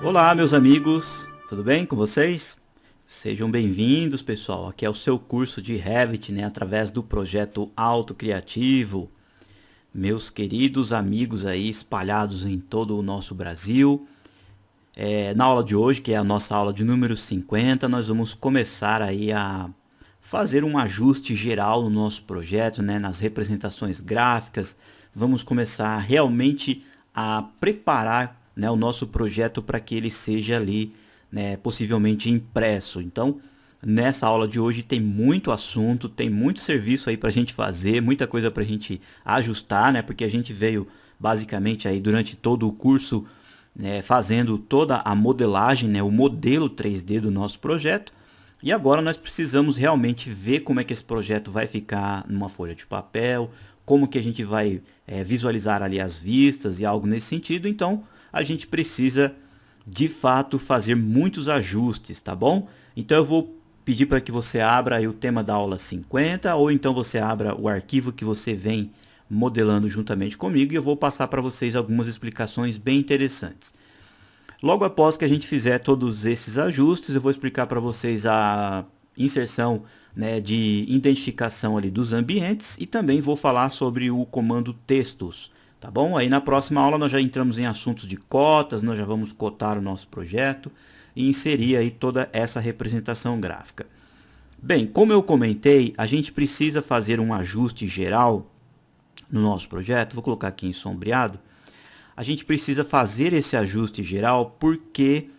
Olá, meus amigos, tudo bem com vocês? Sejam bem-vindos, pessoal. Aqui é o seu curso de Revit, né, através do projeto Auto Criativo. Meus queridos amigos aí espalhados em todo o nosso Brasil. Na aula de hoje, que é a nossa aula de número 50, nós vamos começar aí a fazer um ajuste geral no nosso projeto, né, nas representações gráficas. Vamos começar realmente a preparar, né, o nosso projeto para que ele seja ali, né, possivelmente impresso. Então, nessa aula de hoje tem muito assunto, tem muito serviço aí para a gente fazer, muita coisa para a gente ajustar, né, porque a gente veio basicamente aí durante todo o curso, né, fazendo toda a modelagem, né, o modelo 3D do nosso projeto. E agora nós precisamos realmente ver como é que esse projeto vai ficar numa folha de papel, como que a gente vai visualizar ali as vistas e algo nesse sentido. Então a gente precisa de fato fazer muitos ajustes, tá bom? Então eu vou pedir para que você abra aí o tema da aula 50, ou então você abra o arquivo que você vem modelando juntamente comigo e eu vou passar para vocês algumas explicações bem interessantes. Logo após que a gente fizer todos esses ajustes, eu vou explicar para vocês a inserção, né, de identificação ali dos ambientes e também vou falar sobre o comando textos, tá bom? Aí na próxima aula nós já entramos em assuntos de cotas, nós já vamos cotar o nosso projeto e inserir aí toda essa representação gráfica. Bem, como eu comentei, a gente precisa fazer um ajuste geral no nosso projeto. Vou colocar aqui em sombreado. A gente precisa fazer esse ajuste geral porque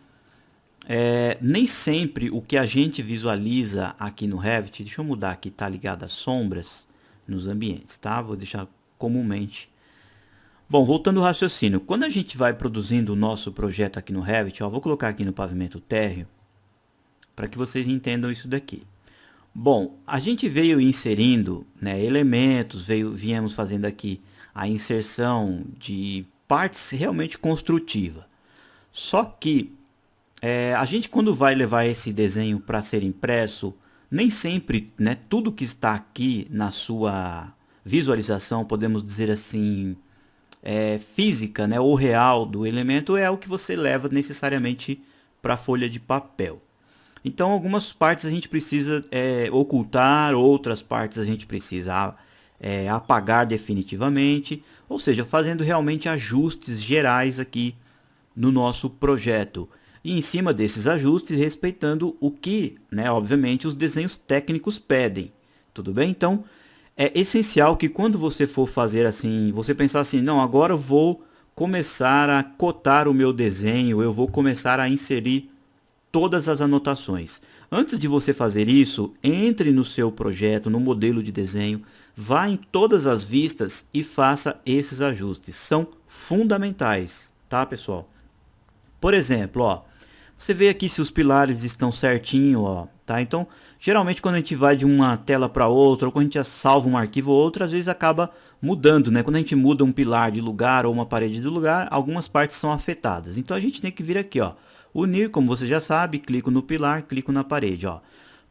nem sempre o que a gente visualiza aqui no Revit, deixa eu mudar aqui, tá ligado às sombras nos ambientes, tá? Vou deixar comumente. Bom, voltando ao raciocínio, quando a gente vai produzindo o nosso projeto aqui no Revit, ó, vou colocar aqui no pavimento térreo para que vocês entendam isso daqui. Bom, a gente veio inserindo, né, elementos, viemos fazendo aqui a inserção de partes realmente construtiva. Só que a gente quando vai levar esse desenho para ser impresso, nem sempre, né, tudo que está aqui na sua visualização, podemos dizer assim, física, né, ou real do elemento é o que você leva necessariamente para a folha de papel. Então, algumas partes a gente precisa ocultar, outras partes a gente precisa apagar definitivamente, ou seja, fazendo realmente ajustes gerais aqui no nosso projeto. E em cima desses ajustes, respeitando o que, né, obviamente, os desenhos técnicos pedem. Tudo bem? Então, é essencial que quando você for fazer assim, você pensar assim, não, agora eu vou começar a cotar o meu desenho, eu vou começar a inserir todas as anotações. Antes de você fazer isso, entre no seu projeto, no modelo de desenho, vá em todas as vistas e faça esses ajustes. São fundamentais, tá, pessoal? Por exemplo, ó, você vê aqui se os pilares estão certinho, ó, tá? Então, geralmente quando a gente vai de uma tela para outra, ou quando a gente já salva um arquivo ou outro, às vezes acaba mudando, né? Quando a gente muda um pilar de lugar ou uma parede de lugar, algumas partes são afetadas. Então a gente tem que vir aqui, ó, unir, como você já sabe, clico no pilar, clico na parede, ó,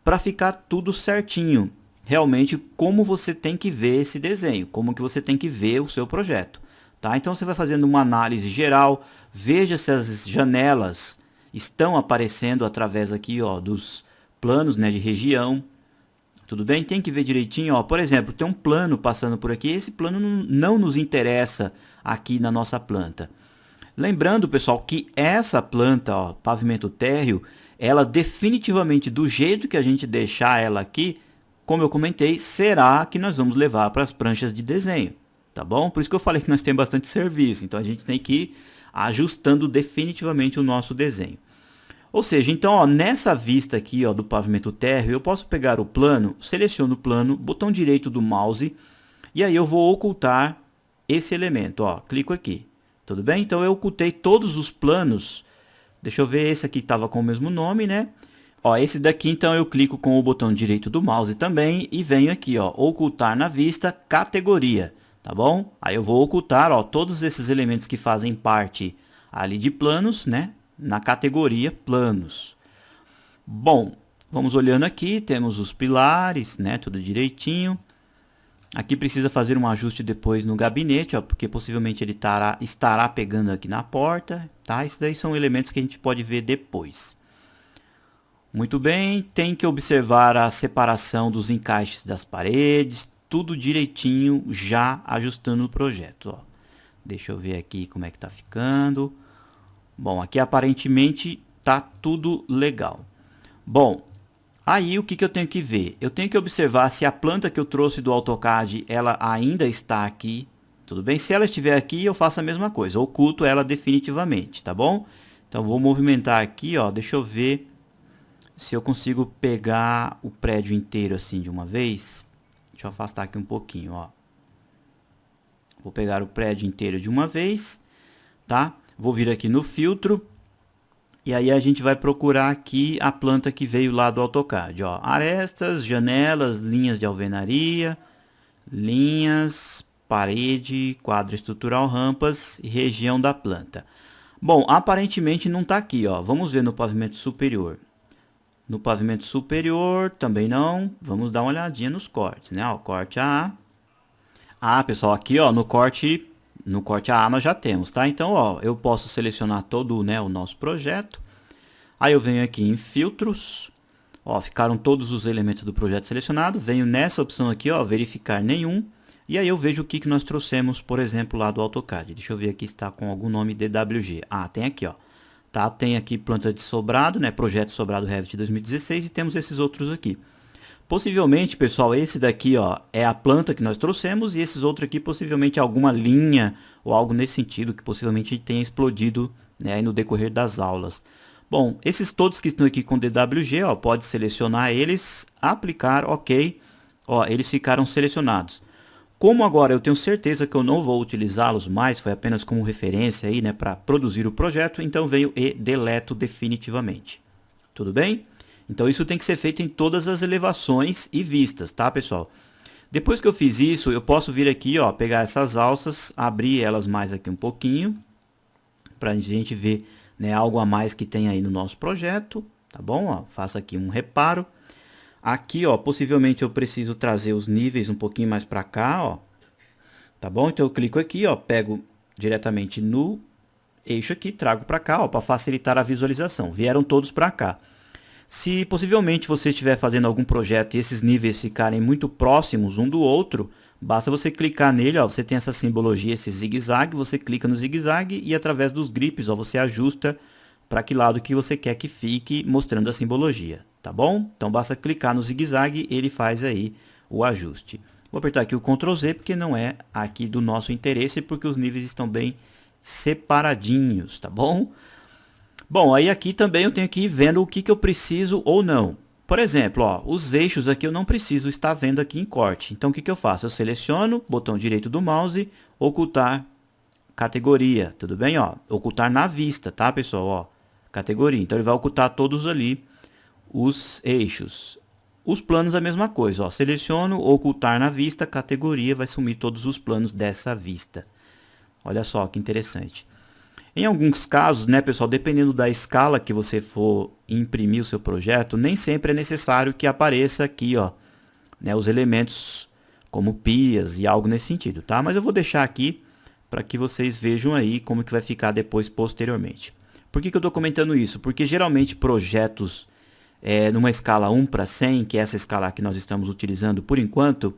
para ficar tudo certinho. Realmente como você tem que ver esse desenho, como que você tem que ver o seu projeto, tá? Então você vai fazendo uma análise geral, veja se as janelas estão aparecendo através aqui, ó, dos planos, né, de região. Tudo bem? Tem que ver direitinho, ó. Por exemplo, tem um plano passando por aqui, esse plano não nos interessa aqui na nossa planta. Lembrando, pessoal, que essa planta, ó, pavimento térreo, ela definitivamente, do jeito que a gente deixar ela aqui, como eu comentei, será que nós vamos levar para as pranchas de desenho, tá bom? Por isso que eu falei que nós temos bastante serviço, então a gente tem que ir ajustando definitivamente o nosso desenho. Ou seja, então, ó, nessa vista aqui, ó, do pavimento térreo, eu posso pegar o plano, seleciono o plano, botão direito do mouse, e aí eu vou ocultar esse elemento, ó, clico aqui. Tudo bem? Então eu ocultei todos os planos. Deixa eu ver, esse aqui estava com o mesmo nome, né? Ó, esse daqui, então, eu clico com o botão direito do mouse também e venho aqui, ó, ocultar na vista, categoria, tá bom? Aí eu vou ocultar, ó, todos esses elementos que fazem parte ali de planos, né? Na categoria planos. Bom, vamos olhando aqui, temos os pilares, né? Tudo direitinho. Aqui precisa fazer um ajuste depois no gabinete, ó, porque possivelmente ele estará pegando aqui na porta, tá? Isso daí são elementos que a gente pode ver depois. Muito bem, tem que observar a separação dos encaixes das paredes, tudo direitinho, já ajustando o projeto, ó. Deixa eu ver aqui como é que tá ficando. Bom, aqui aparentemente tá tudo legal. Bom, aí o que eu tenho que ver? Eu tenho que observar se a planta que eu trouxe do AutoCAD, ela ainda está aqui. Tudo bem? Se ela estiver aqui, eu faço a mesma coisa. Oculto ela definitivamente, tá bom? Então, vou movimentar aqui, ó. Deixa eu ver se eu consigo pegar o prédio inteiro assim de uma vez. Deixa eu afastar aqui um pouquinho, ó. Vou pegar o prédio inteiro de uma vez, tá? Vou vir aqui no filtro. E aí a gente vai procurar aqui a planta que veio lá do AutoCAD, ó. Arestas, janelas, linhas de alvenaria, linhas, parede, quadro estrutural, rampas e região da planta. Bom, aparentemente não está aqui, ó. Vamos ver no pavimento superior. No pavimento superior também não. Vamos dar uma olhadinha nos cortes, né? Ó, corte A. Ah, pessoal, aqui, ó, no corte A nós já temos, tá? Então, ó, eu posso selecionar todo, né, o nosso projeto. Aí eu venho aqui em filtros. Ó, ficaram todos os elementos do projeto selecionados. Venho nessa opção aqui, ó, verificar nenhum. E aí eu vejo o que nós trouxemos, por exemplo, lá do AutoCAD. Deixa eu ver aqui se está com algum nome DWG. Ah, tem aqui, ó. Tá, tem aqui planta de sobrado, né, projeto sobrado Revit 2016 e temos esses outros aqui. Possivelmente, pessoal, esse daqui, ó, é a planta que nós trouxemos e esses outros aqui possivelmente alguma linha ou algo nesse sentido que possivelmente tenha explodido, né, no decorrer das aulas. Bom, esses todos que estão aqui com DWG, ó, pode selecionar eles, aplicar, ok, ó, eles ficaram selecionados. Como agora eu tenho certeza que eu não vou utilizá-los mais, foi apenas como referência aí, né, para produzir o projeto, então venho e deleto definitivamente. Tudo bem? Então isso tem que ser feito em todas as elevações e vistas, tá, pessoal? Depois que eu fiz isso, eu posso vir aqui, ó, pegar essas alças, abrir elas mais aqui um pouquinho, para a gente ver, né, algo a mais que tem aí no nosso projeto, tá bom? Ó, faço aqui um reparo. Aqui, ó, possivelmente eu preciso trazer os níveis um pouquinho mais para cá, ó. Tá bom? Então eu clico aqui, ó, pego diretamente no eixo aqui, trago para cá, ó, para facilitar a visualização. Vieram todos para cá. Se possivelmente você estiver fazendo algum projeto e esses níveis ficarem muito próximos um do outro, basta você clicar nele, ó, você tem essa simbologia, esse zigue-zague, você clica no zigue-zague e através dos grips, ó, você ajusta para que lado que você quer que fique mostrando a simbologia, tá bom? Então basta clicar no zigue-zague, ele faz aí o ajuste. Vou apertar aqui o Ctrl Z porque não é aqui do nosso interesse, porque os níveis estão bem separadinhos, tá bom? Bom, aí aqui também eu tenho que ir vendo o que eu preciso ou não. Por exemplo, ó, os eixos aqui eu não preciso estar vendo aqui em corte. Então o que eu faço? Eu seleciono, botão direito do mouse, ocultar categoria, tudo bem? Ó, ocultar na vista, tá, pessoal? Ó, categoria. Então ele vai ocultar todos ali os eixos. Os planos a mesma coisa, ó, seleciono, ocultar na vista, categoria, vai sumir todos os planos dessa vista. Olha só que interessante. Em alguns casos, né, pessoal, dependendo da escala que você for imprimir o seu projeto, nem sempre é necessário que apareça aqui, ó, né, os elementos como pias e algo nesse sentido, tá? Mas eu vou deixar aqui para que vocês vejam aí como que vai ficar depois posteriormente. Por que eu estou comentando isso? Porque geralmente projetos numa escala 1:100, que é essa escala que nós estamos utilizando por enquanto,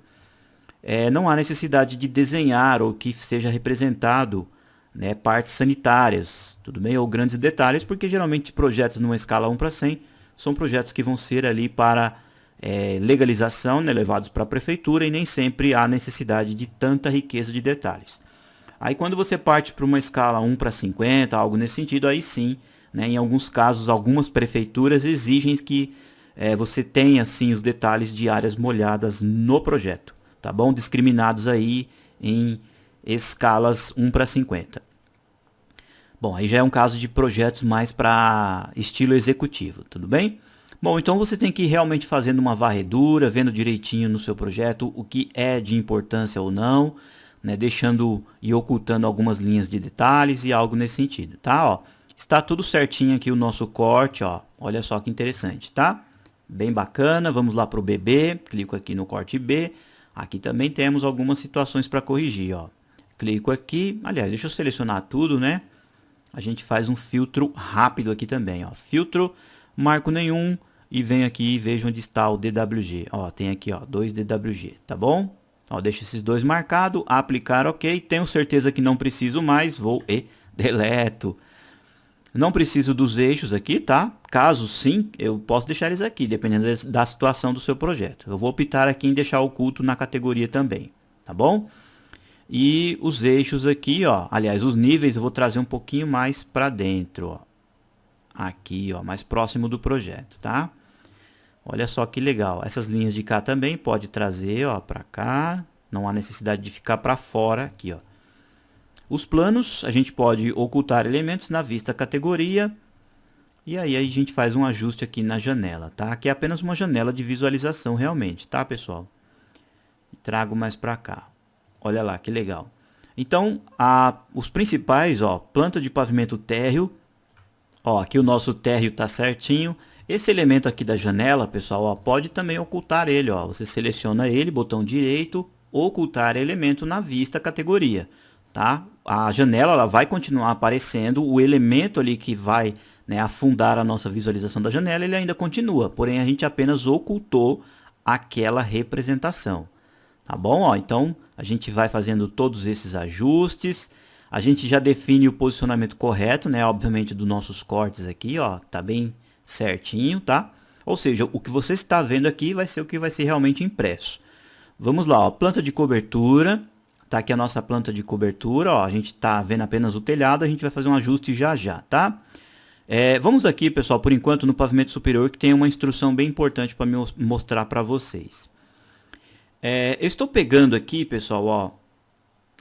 não há necessidade de desenhar ou que seja representado, né, partes sanitárias, tudo bem? Ou grandes detalhes, porque geralmente projetos numa escala 1:100 são projetos que vão ser ali para legalização, né, levados para a prefeitura, e nem sempre há necessidade de tanta riqueza de detalhes. Aí quando você parte para uma escala 1:50, algo nesse sentido, aí sim, né, em alguns casos, algumas prefeituras exigem que você tenha assim os detalhes de áreas molhadas no projeto, tá bom? Discriminados aí em escalas 1:50. Bom, aí já é um caso de projetos mais para estilo executivo, tudo bem? Bom, então você tem que ir realmente fazendo uma varredura, vendo direitinho no seu projeto o que é de importância ou não, né, deixando e ocultando algumas linhas de detalhes e algo nesse sentido, tá? Ó, está tudo certinho aqui o nosso corte, ó. Olha só que interessante, tá? Bem bacana. Vamos lá para o BB, clico aqui no corte B. Aqui também temos algumas situações para corrigir, ó. Clico aqui, aliás, deixa eu selecionar tudo, né? A gente faz um filtro rápido aqui também, ó. Filtro, marco nenhum e venho aqui e vejo onde está o DWG. Ó, tem aqui, ó, 2 DWG, tá bom? Ó, deixo esses dois marcados, aplicar OK. Tenho certeza que não preciso mais, vou e deleto. Não preciso dos eixos aqui, tá? Caso sim, eu posso deixar eles aqui, dependendo da situação do seu projeto. Eu vou optar aqui em deixar oculto na categoria também, tá bom? E os eixos aqui, ó, aliás, os níveis eu vou trazer um pouquinho mais para dentro, ó. Aqui, ó, mais próximo do projeto, tá? Olha só que legal. Essas linhas de cá também pode trazer, ó, para cá. Não há necessidade de ficar para fora aqui, ó. Os planos, a gente pode ocultar elementos na vista categoria. E aí a gente faz um ajuste aqui na janela, tá? Aqui é apenas uma janela de visualização realmente, tá, pessoal? Trago mais para cá. Olha lá, que legal. Então, os principais, ó, planta de pavimento térreo. Ó, aqui o nosso térreo tá certinho. Esse elemento aqui da janela, pessoal, ó, pode também ocultar ele, ó. Você seleciona ele, botão direito, ocultar elemento na vista categoria, tá? A janela ela vai continuar aparecendo, o elemento ali que vai, né, afundar a nossa visualização da janela, ele ainda continua, porém a gente apenas ocultou aquela representação, tá bom? Ó, então a gente vai fazendo todos esses ajustes, a gente já define o posicionamento correto, né, obviamente dos nossos cortes aqui, ó, tá bem certinho, tá? Ou seja, o que você está vendo aqui vai ser o que vai ser realmente impresso. Vamos lá, ó, planta de cobertura. Tá aqui a nossa planta de cobertura, ó, a gente tá vendo apenas o telhado, a gente vai fazer um ajuste já já, tá? Vamos aqui, pessoal, por enquanto no pavimento superior, que tem uma instrução bem importante para mostrar para vocês. Eu estou pegando aqui, pessoal, ó,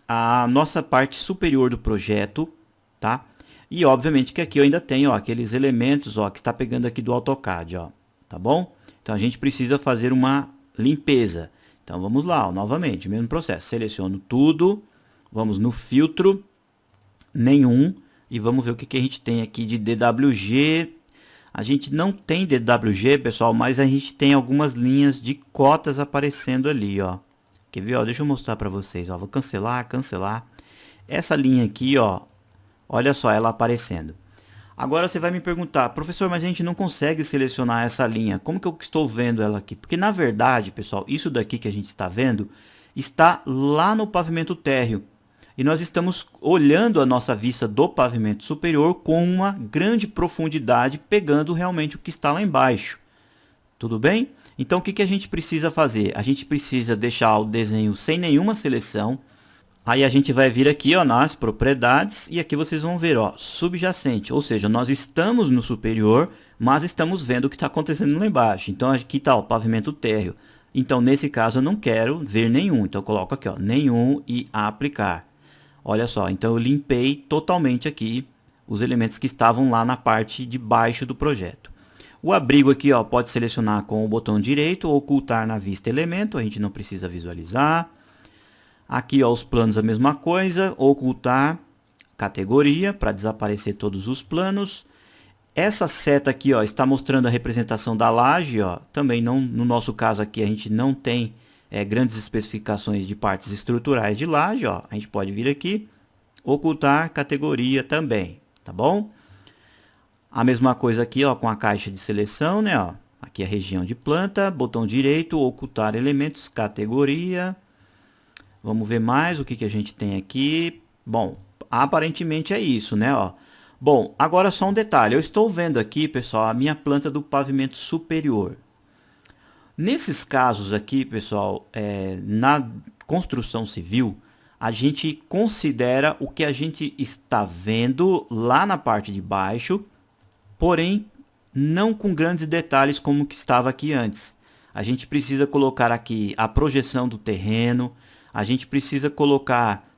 a nossa parte superior do projeto, tá? E obviamente que aqui eu ainda tenho, ó, aqueles elementos, ó, que está pegando aqui do AutoCAD, ó, tá bom? Então a gente precisa fazer uma limpeza. Então vamos lá, ó, novamente, mesmo processo. Seleciono tudo, vamos no filtro, nenhum, e vamos ver o que a gente tem aqui de DWG. A gente não tem DWG, pessoal, mas a gente tem algumas linhas de cotas aparecendo ali, ó. Quer ver, ó? Deixa eu mostrar para vocês, ó. Vou cancelar, cancelar. Essa linha aqui, ó, olha só ela aparecendo. Agora você vai me perguntar, professor, mas a gente não consegue selecionar essa linha. Como que eu estou vendo ela aqui? Porque na verdade, pessoal, isso daqui que a gente está vendo está lá no pavimento térreo. E nós estamos olhando a nossa vista do pavimento superior com uma grande profundidade, pegando realmente o que está lá embaixo. Tudo bem? Então o que a gente precisa fazer? A gente precisa deixar o desenho sem nenhuma seleção. Aí a gente vai vir aqui, ó, nas propriedades e aqui vocês vão ver, ó, subjacente, ou seja, nós estamos no superior, mas estamos vendo o que está acontecendo lá embaixo. Então aqui está o pavimento térreo. Então nesse caso eu não quero ver nenhum, então eu coloco aqui, ó, nenhum e aplicar. Olha só, então eu limpei totalmente aqui os elementos que estavam lá na parte de baixo do projeto. O abrigo aqui, ó, pode selecionar com o botão direito, ocultar na vista elemento, a gente não precisa visualizar. Aqui, ó, os planos a mesma coisa, ocultar categoria para desaparecer todos os planos. Essa seta aqui, ó, está mostrando a representação da laje, ó. Também não, no nosso caso aqui a gente não tem grandes especificações de partes estruturais de laje, ó. A gente pode vir aqui, ocultar categoria também, tá bom? A mesma coisa aqui, ó, com a caixa de seleção, né, ó. Aqui a região de planta, botão direito, ocultar elementos, categoria. Vamos ver mais o que a gente tem aqui. Bom, aparentemente é isso, né, ó. Bom, agora só um detalhe. Eu estou vendo aqui, pessoal, a minha planta do pavimento superior. Nesses casos aqui, pessoal, na construção civil, a gente considera o que a gente está vendo lá na parte de baixo, porém não com grandes detalhes como que estava aqui antes. A gente precisa colocar aqui a projeção do terreno, a gente precisa colocar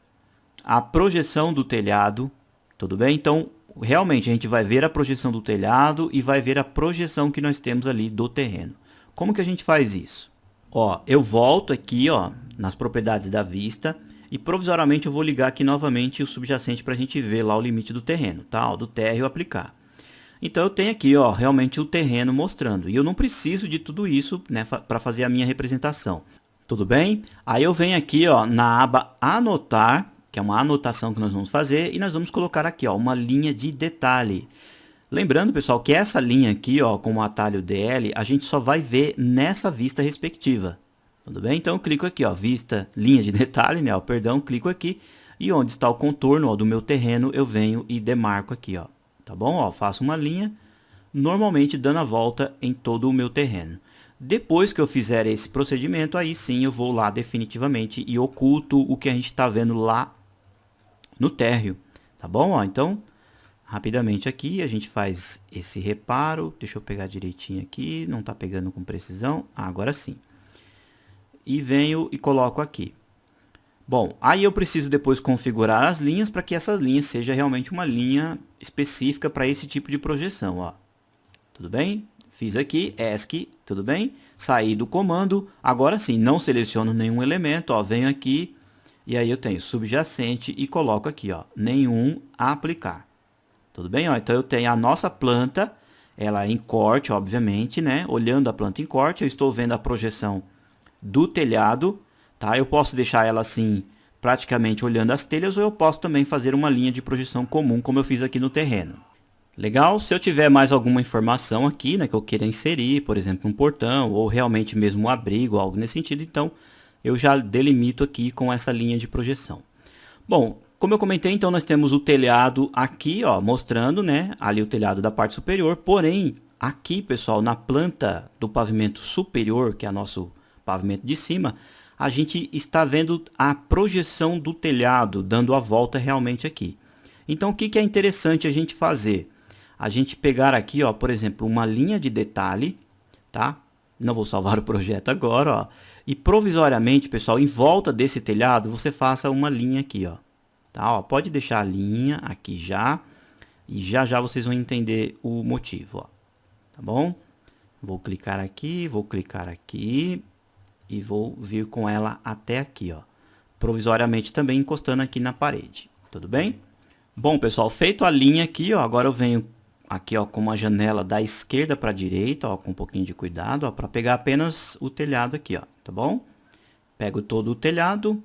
a projeção do telhado, tudo bem? Então, realmente a gente vai ver a projeção do telhado e vai ver a projeção que nós temos ali do terreno. Como que a gente faz isso? Ó, eu volto aqui, ó, nas propriedades da vista e provisoriamente eu vou ligar aqui novamente o subjacente para a gente ver lá o limite do terreno, tá? Ó, do térreo aplicar. Então eu tenho aqui, ó, realmente o terreno mostrando. E eu não preciso de tudo isso, né, para fazer a minha representação. Tudo bem? Aí eu venho aqui, ó, na aba anotar, que é uma anotação que nós vamos fazer, e nós vamos colocar aqui, ó, uma linha de detalhe. Lembrando, pessoal, que essa linha aqui, ó, com o atalho DL, a gente só vai ver nessa vista respectiva. Tudo bem? Então eu clico aqui, ó, vista, linha de detalhe, né, ó, perdão, clico aqui, e onde está o contorno, ó, do meu terreno, eu venho e demarco aqui, ó. Tá bom? Ó, faço uma linha, normalmente dando a volta em todo o meu terreno. Depois que eu fizer esse procedimento, aí sim eu vou lá definitivamente e oculto o que a gente está vendo lá no térreo. Tá bom? Ó, então, rapidamente aqui a gente faz esse reparo. Deixa eu pegar direitinho aqui, não está pegando com precisão. Ah, agora sim. E venho e coloco aqui. Bom, aí eu preciso depois configurar as linhas para que essa linha seja realmente uma linha específica para esse tipo de projeção, ó. Tudo bem? Fiz aqui, ESC, tudo bem? Saí do comando, agora sim, não seleciono nenhum elemento, ó, venho aqui e aí eu tenho subjacente e coloco aqui, ó, nenhum aplicar. Tudo bem? Ó, então eu tenho a nossa planta, ela em corte, obviamente, né? Olhando a planta em corte, eu estou vendo a projeção do telhado, tá? Eu posso deixar ela assim, praticamente olhando as telhas, ou eu posso também fazer uma linha de projeção comum, como eu fiz aqui no terreno. Legal? Se eu tiver mais alguma informação aqui, né, que eu queira inserir, por exemplo, um portão, ou realmente mesmo um abrigo, algo nesse sentido, então eu já delimito aqui com essa linha de projeção. Bom, como eu comentei, então nós temos o telhado aqui, ó, mostrando, né, ali o telhado da parte superior, porém, aqui, pessoal, na planta do pavimento superior, que é o nosso pavimento de cima, a gente está vendo a projeção do telhado, dando a volta realmente aqui. Então, o que é interessante a gente fazer? A gente pegar aqui, ó, por exemplo, uma linha de detalhe, tá? Não vou salvar o projeto agora, ó. E provisoriamente, pessoal, em volta desse telhado, você faça uma linha aqui, ó. Tá? Ó, pode deixar a linha aqui já. E já já vocês vão entender o motivo, ó. Tá bom? Vou clicar aqui e vou vir com ela até aqui, ó. Provisoriamente também encostando aqui na parede. Tudo bem? Bom, pessoal, feito a linha aqui, ó, agora eu venho aqui, ó, com uma janela da esquerda para a direita, ó, com um pouquinho de cuidado, ó, para pegar apenas o telhado aqui, ó, tá bom? Pego todo o telhado,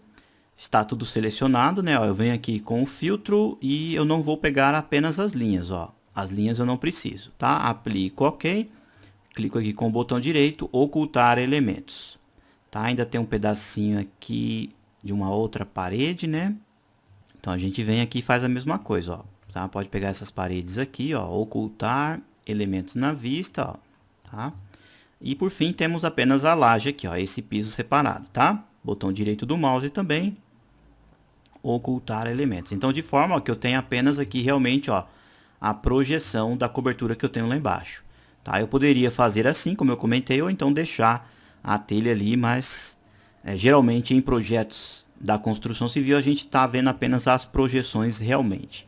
está tudo selecionado, né? Ó, eu venho aqui com o filtro e eu não vou pegar apenas as linhas, ó. As linhas eu não preciso, tá? Aplico OK, clico aqui com o botão direito, ocultar elementos, tá? Ainda tem um pedacinho aqui de uma outra parede, né? Então a gente vem aqui e faz a mesma coisa, ó. Tá? Pode pegar essas paredes aqui, ó, ocultar elementos na vista, ó, tá? E por fim temos apenas a laje aqui, ó, esse piso separado, tá? Botão direito do mouse também, ocultar elementos. Então de forma ó, que eu tenho apenas aqui realmente, ó, a projeção da cobertura que eu tenho lá embaixo, tá? Eu poderia fazer assim, como eu comentei, ou então deixar a telha ali, mas geralmente em projetos da construção civil a gente está vendo apenas as projeções realmente.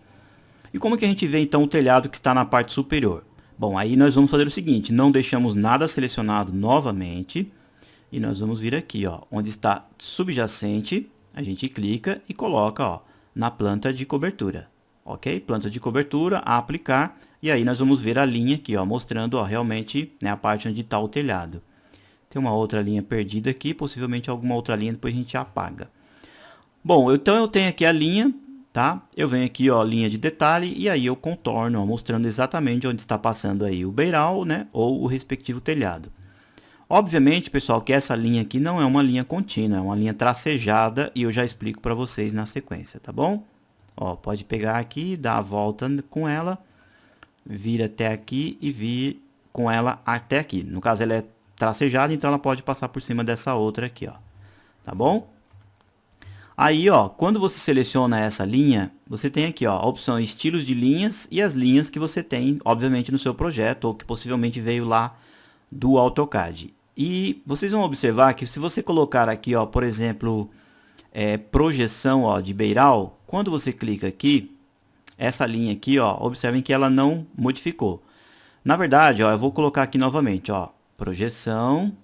E como que a gente vê então o telhado que está na parte superior? Bom, aí nós vamos fazer o seguinte, não deixamos nada selecionado novamente, e nós vamos vir aqui, ó, onde está subjacente, a gente clica e coloca, ó, na planta de cobertura, ok? Planta de cobertura, a aplicar, e aí nós vamos ver a linha aqui, ó, mostrando, ó, realmente, né, a parte onde está o telhado. Tem uma outra linha perdida aqui, possivelmente alguma outra linha, depois a gente apaga. Bom, então eu tenho aqui a linha, tá? Eu venho aqui, ó, linha de detalhe, e aí eu contorno, ó, mostrando exatamente onde está passando aí o beiral, né? Ou o respectivo telhado. Obviamente, pessoal, que essa linha aqui não é uma linha contínua, é uma linha tracejada, e eu já explico para vocês na sequência, tá bom? Ó, pode pegar aqui, dar a volta com ela, vir até aqui e vir com ela até aqui. No caso, ela é tracejada, então ela pode passar por cima dessa outra aqui, ó. Tá bom? Aí, ó, quando você seleciona essa linha, você tem aqui, ó, a opção estilos de linhas e as linhas que você tem, obviamente, no seu projeto ou que possivelmente veio lá do AutoCAD. E vocês vão observar que se você colocar aqui, ó, por exemplo, projeção, ó, de beiral, quando você clica aqui, essa linha aqui, ó, observem que ela não modificou. Na verdade, ó, eu vou colocar aqui novamente, ó, projeção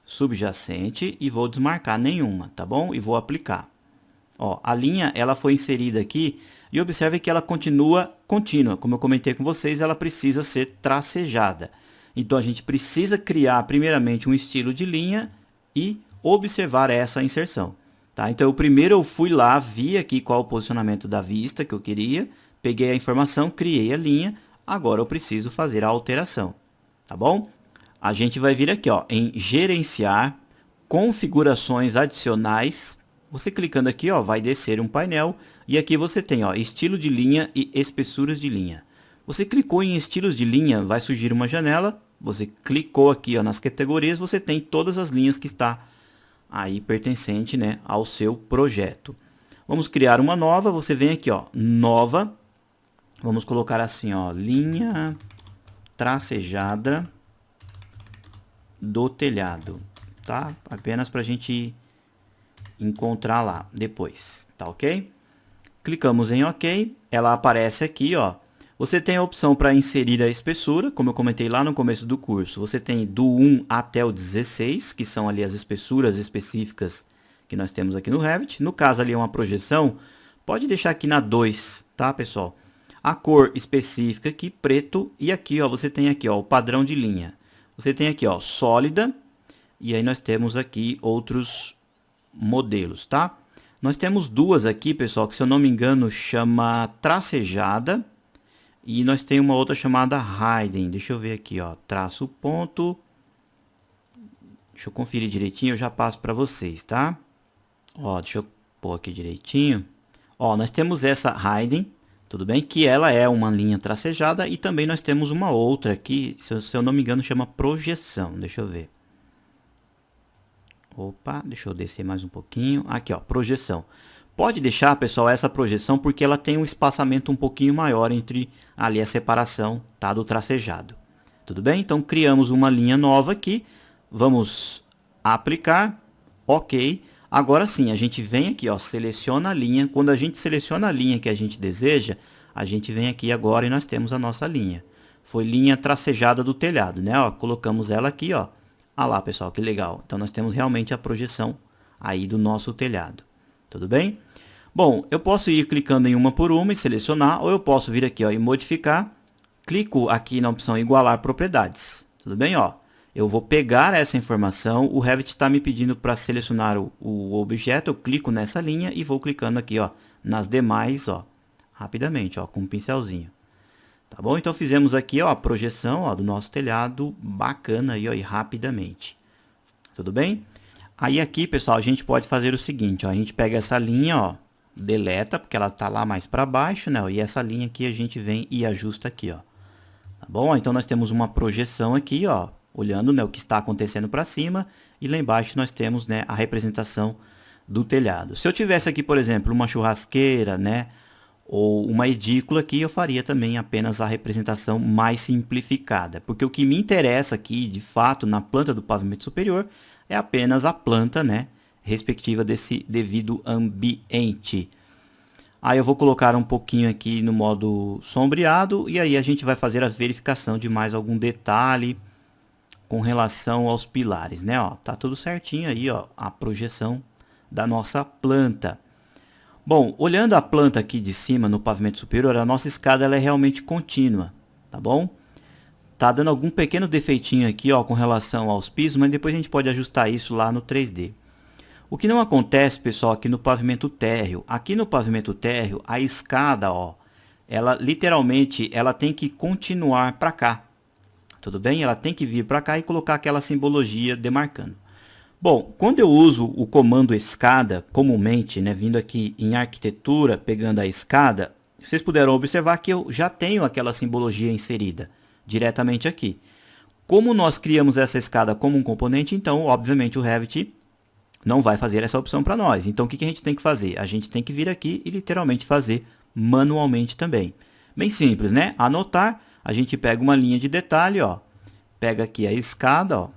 subjacente e vou desmarcar nenhuma, tá bom? E vou aplicar. Ó, a linha ela foi inserida aqui e observe que ela continua contínua. Como eu comentei com vocês, ela precisa ser tracejada. Então a gente precisa criar primeiramente um estilo de linha e observar essa inserção. Tá? Então, primeiro eu fui lá, vi aqui qual o posicionamento da vista que eu queria, peguei a informação, criei a linha, agora eu preciso fazer a alteração. Tá bom? A gente vai vir aqui ó, em gerenciar, configurações adicionais. Você clicando aqui ó, vai descer um painel e aqui você tem ó, estilo de linha e espessuras de linha. Você clicou em estilos de linha, vai surgir uma janela. Você clicou aqui ó, nas categorias, você tem todas as linhas que está aí pertencente, né, ao seu projeto. Vamos criar uma nova, você vem aqui ó, nova. Vamos colocar assim ó, linha tracejada do telhado, tá? Apenas para a gente encontrar lá depois, tá ok? Clicamos em OK, ela aparece aqui, ó. Você tem a opção para inserir a espessura, como eu comentei lá no começo do curso. Você tem do 1 até o 16, que são ali as espessuras específicas que nós temos aqui no Revit. No caso ali é uma projeção, pode deixar aqui na 2, tá, pessoal? A cor específica aqui, preto, e aqui, ó, você tem aqui, ó, o padrão de linha. Você tem aqui, ó, sólida, e aí nós temos aqui outros modelos, tá? Nós temos duas aqui, pessoal, que se eu não me engano chama tracejada, e nós temos uma outra chamada hidden. Deixa eu ver aqui, ó, traço ponto. Deixa eu conferir direitinho, eu já passo para vocês, tá? Ó, deixa eu pôr aqui direitinho. Ó, nós temos essa hidden, tudo bem? Que ela é uma linha tracejada e também nós temos uma outra aqui, se eu não me engano, chama projeção. Deixa eu ver. Opa, deixa eu descer mais um pouquinho. Aqui, ó, projeção. Pode deixar, pessoal, essa projeção porque ela tem um espaçamento um pouquinho maior entre ali a separação, tá, do tracejado. Tudo bem? Então, criamos uma linha nova aqui. Vamos aplicar. OK. Agora sim, a gente vem aqui, ó, seleciona a linha. Quando a gente seleciona a linha que a gente deseja, a gente vem aqui agora e nós temos a nossa linha. Foi linha tracejada do telhado, né? Ó, colocamos ela aqui, ó. Ah lá, pessoal, que legal. Então, nós temos realmente a projeção aí do nosso telhado. Tudo bem? Bom, eu posso ir clicando em uma por uma e selecionar, ou eu posso vir aqui ó, e modificar. Clico aqui na opção igualar propriedades. Tudo bem? Ó, eu vou pegar essa informação, o Revit está me pedindo para selecionar o objeto, eu clico nessa linha e vou clicando aqui ó, nas demais ó, rapidamente, ó, com um pincelzinho. Tá bom? Então fizemos aqui ó, a projeção ó, do nosso telhado, bacana aí, ó, e rapidamente. Tudo bem? Aí aqui, pessoal, a gente pode fazer o seguinte, ó, a gente pega essa linha, ó, deleta, porque ela está lá mais para baixo, né? E essa linha aqui a gente vem e ajusta aqui, ó. Tá bom? Então nós temos uma projeção aqui, ó, olhando, né, o que está acontecendo para cima, e lá embaixo nós temos, né, a representação do telhado. Se eu tivesse aqui, por exemplo, uma churrasqueira, né, ou uma edícula aqui, eu faria também apenas a representação mais simplificada, porque o que me interessa aqui, de fato, na planta do pavimento superior, é apenas a planta, né, respectiva desse devido ambiente. Aí eu vou colocar um pouquinho aqui no modo sombreado e aí a gente vai fazer a verificação de mais algum detalhe com relação aos pilares, né? Ó, tá tudo certinho aí, ó, a projeção da nossa planta. Bom, olhando a planta aqui de cima no pavimento superior, a nossa escada ela é realmente contínua, tá bom? Tá dando algum pequeno defeitinho aqui, ó, com relação aos pisos, mas depois a gente pode ajustar isso lá no 3D. O que não acontece, pessoal, aqui no pavimento térreo. Aqui no pavimento térreo, a escada, ó, ela literalmente ela tem que continuar para cá. Tudo bem? Ela tem que vir para cá e colocar aquela simbologia demarcando. Bom, quando eu uso o comando escada, comumente, né, vindo aqui em arquitetura, pegando a escada, vocês puderam observar que eu já tenho aquela simbologia inserida diretamente aqui. Como nós criamos essa escada como um componente, então, obviamente, o Revit não vai fazer essa opção para nós. Então, o que a gente tem que fazer? A gente tem que vir aqui e literalmente fazer manualmente também. Bem simples, né? Anotar, a gente pega uma linha de detalhe, ó. Pega aqui a escada, ó.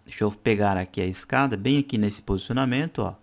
Deixa eu pegar aqui a escada, bem aqui nesse posicionamento, ó.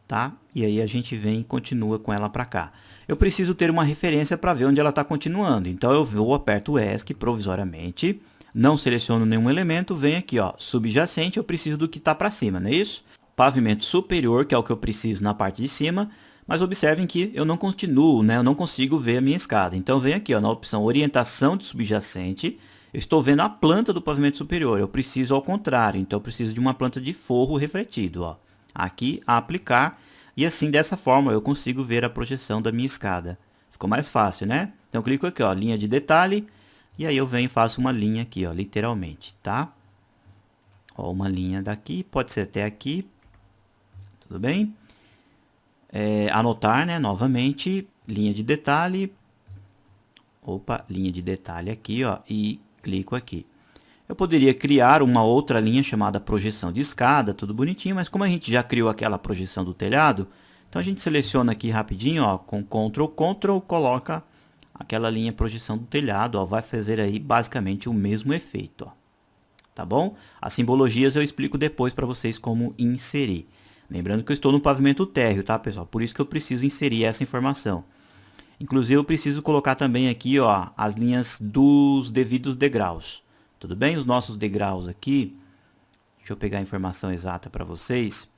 Tá? E aí a gente vem e continua com ela para cá. Eu preciso ter uma referência para ver onde ela está continuando. Então, eu vou, aperto o ESC provisoriamente. Não seleciono nenhum elemento, venho aqui, ó, subjacente, eu preciso do que está para cima, não é isso? Pavimento superior, que é o que eu preciso na parte de cima, mas observem que eu não continuo, né? Eu não consigo ver a minha escada. Então, venho aqui, ó, na opção orientação de subjacente, eu estou vendo a planta do pavimento superior. Eu preciso ao contrário, então eu preciso de uma planta de forro refletido, ó. Aqui, aplicar, e assim dessa forma eu consigo ver a projeção da minha escada. Ficou mais fácil, né? Então eu clico aqui, ó, linha de detalhe, e aí eu venho e faço uma linha aqui, ó, literalmente, tá? Ó, uma linha daqui, pode ser até aqui, tudo bem? Anotar, né, novamente, linha de detalhe, opa, linha de detalhe aqui, ó, e clico aqui. Eu poderia criar uma outra linha chamada projeção de escada, tudo bonitinho, mas como a gente já criou aquela projeção do telhado, então a gente seleciona aqui rapidinho, ó, com Ctrl, Ctrl, coloca aquela linha projeção do telhado, ó, vai fazer aí basicamente o mesmo efeito, ó. Tá bom? As simbologias eu explico depois para vocês como inserir. Lembrando que eu estou no pavimento térreo, tá, pessoal? Por isso que eu preciso inserir essa informação. Inclusive eu preciso colocar também aqui, ó, as linhas dos devidos degraus. Tudo bem? Os nossos degraus aqui, deixa eu pegar a informação exata para vocês.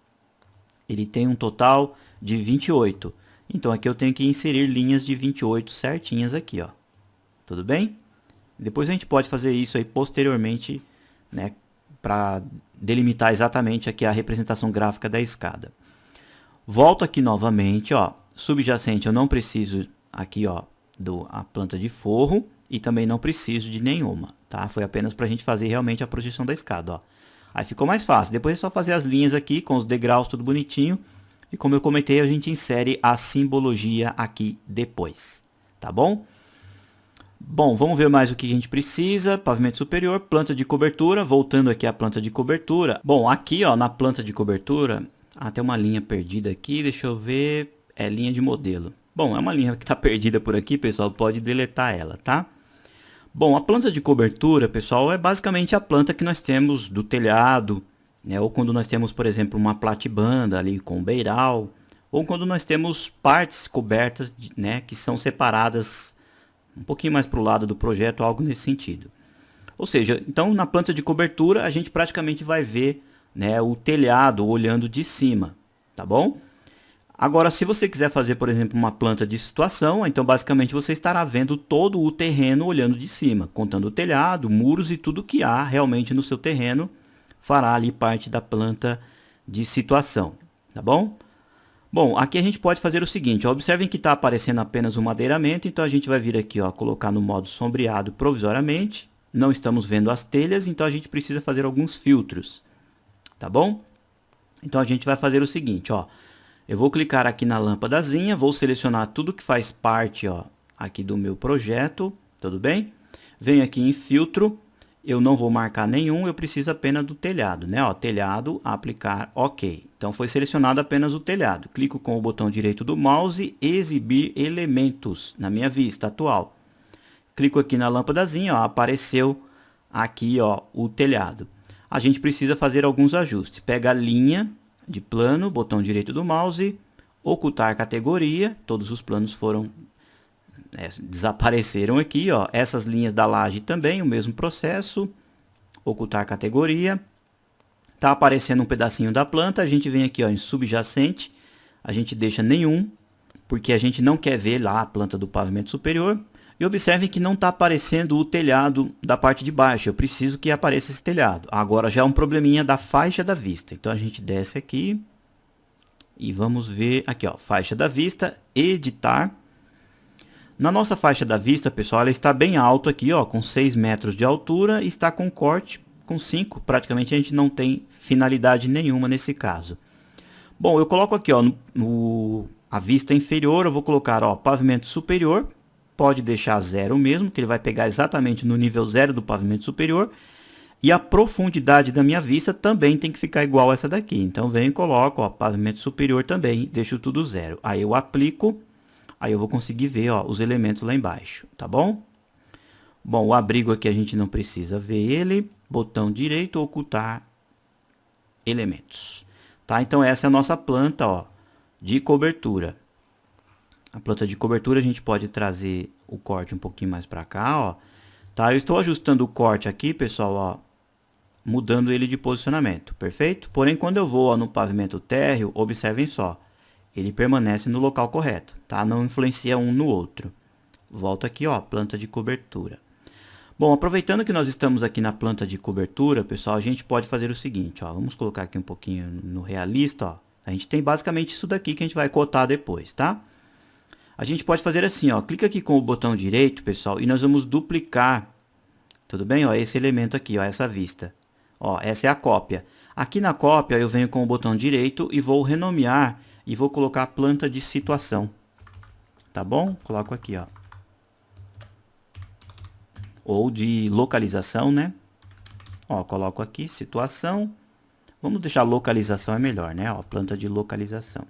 Ele tem um total de 28. Então aqui eu tenho que inserir linhas de 28 certinhas aqui, ó. Tudo bem? Depois a gente pode fazer isso aí posteriormente, né, para delimitar exatamente aqui a representação gráfica da escada. Volto aqui novamente, ó, subjacente eu não preciso aqui, ó, a planta de forro e também não preciso de nenhuma, tá? Foi apenas para a gente fazer realmente a projeção da escada, ó. Aí ficou mais fácil. Depois é só fazer as linhas aqui com os degraus tudo bonitinho. E como eu comentei, a gente insere a simbologia aqui depois, tá bom? Bom, vamos ver mais o que a gente precisa. Pavimento superior, planta de cobertura. Voltando aqui à planta de cobertura. Bom, aqui, ó, na planta de cobertura, tem uma linha perdida aqui. Deixa eu ver. É linha de modelo. Bom, é uma linha que está perdida por aqui, pessoal. Pode deletar ela, tá? Bom, a planta de cobertura, pessoal, é basicamente a planta que nós temos do telhado, né? Ou quando nós temos, por exemplo, uma platibanda ali com beiral. Ou quando nós temos partes cobertas, né, que são separadas um pouquinho mais para o lado do projeto, algo nesse sentido. Ou seja, então na planta de cobertura a gente praticamente vai ver, né, o telhado olhando de cima, tá bom? Agora, se você quiser fazer, por exemplo, uma planta de situação, então basicamente você estará vendo todo o terreno olhando de cima, contando o telhado, muros e tudo que há realmente no seu terreno, fará ali parte da planta de situação, tá bom? Bom, aqui a gente pode fazer o seguinte, ó, observem que está aparecendo apenas o madeiramento, então a gente vai vir aqui, ó, colocar no modo sombreado provisoriamente. Não estamos vendo as telhas, então a gente precisa fazer alguns filtros, tá bom? Então a gente vai fazer o seguinte, ó, eu vou clicar aqui na lâmpadazinha, vou selecionar tudo que faz parte, ó, aqui do meu projeto, tudo bem? Venho aqui em filtro. Eu não vou marcar nenhum, eu preciso apenas do telhado, né? Ó, telhado, aplicar, ok. Então foi selecionado apenas o telhado. Clico com o botão direito do mouse, exibir elementos na minha vista atual. Clico aqui na lâmpadazinha, ó, apareceu aqui, ó, o telhado. A gente precisa fazer alguns ajustes. Pega a linha de plano, botão direito do mouse, ocultar categoria, todos os planos foram desapareceram aqui, ó. Essas linhas da laje também, o mesmo processo. Ocultar categoria. Tá aparecendo um pedacinho da planta, a gente vem aqui, ó, em subjacente. A gente deixa nenhum, porque a gente não quer ver lá a planta do pavimento superior. E observem que não está aparecendo o telhado da parte de baixo. Eu preciso que apareça esse telhado. Agora já é um probleminha da faixa da vista. Então a gente desce aqui e vamos ver aqui, ó, faixa da vista, editar. Na nossa faixa da vista, pessoal, ela está bem alto aqui, ó, com 6 metros de altura e está com corte com 5. Praticamente a gente não tem finalidade nenhuma nesse caso. Bom, eu coloco aqui, ó, a vista inferior, eu vou colocar, ó, pavimento superior. Pode deixar 0 mesmo, que ele vai pegar exatamente no nível 0 do pavimento superior. E a profundidade da minha vista também tem que ficar igual a essa daqui. Então, venho e coloco, ó, pavimento superior também, deixo tudo 0. Aí eu aplico. Aí eu vou conseguir ver, ó, os elementos lá embaixo, tá bom? Bom, o abrigo aqui a gente não precisa ver ele. Botão direito, ocultar elementos. Tá? Então essa é a nossa planta, ó, de cobertura. A planta de cobertura a gente pode trazer o corte um pouquinho mais para cá, ó. Tá? Eu estou ajustando o corte aqui, pessoal, ó, mudando ele de posicionamento, perfeito? Porém, quando eu vou, ó, no pavimento térreo, observem só. Ele permanece no local correto, tá? Não influencia um no outro. Volto aqui, ó, planta de cobertura. Bom, aproveitando que nós estamos aqui na planta de cobertura, pessoal, a gente pode fazer o seguinte, ó, vamos colocar aqui um pouquinho no realista, ó. A gente tem basicamente isso daqui que a gente vai cotar depois, tá? A gente pode fazer assim, ó, clica aqui com o botão direito, pessoal, e nós vamos duplicar, tudo bem? Ó, esse elemento aqui, ó, essa vista. Ó, essa é a cópia. Aqui na cópia eu venho com o botão direito e vou renomear e vou colocar planta de situação. Tá bom? Coloco aqui, ó. Ou de localização, né? Ó, coloco aqui situação. Vamos deixar localização é melhor, né? Ó, planta de localização.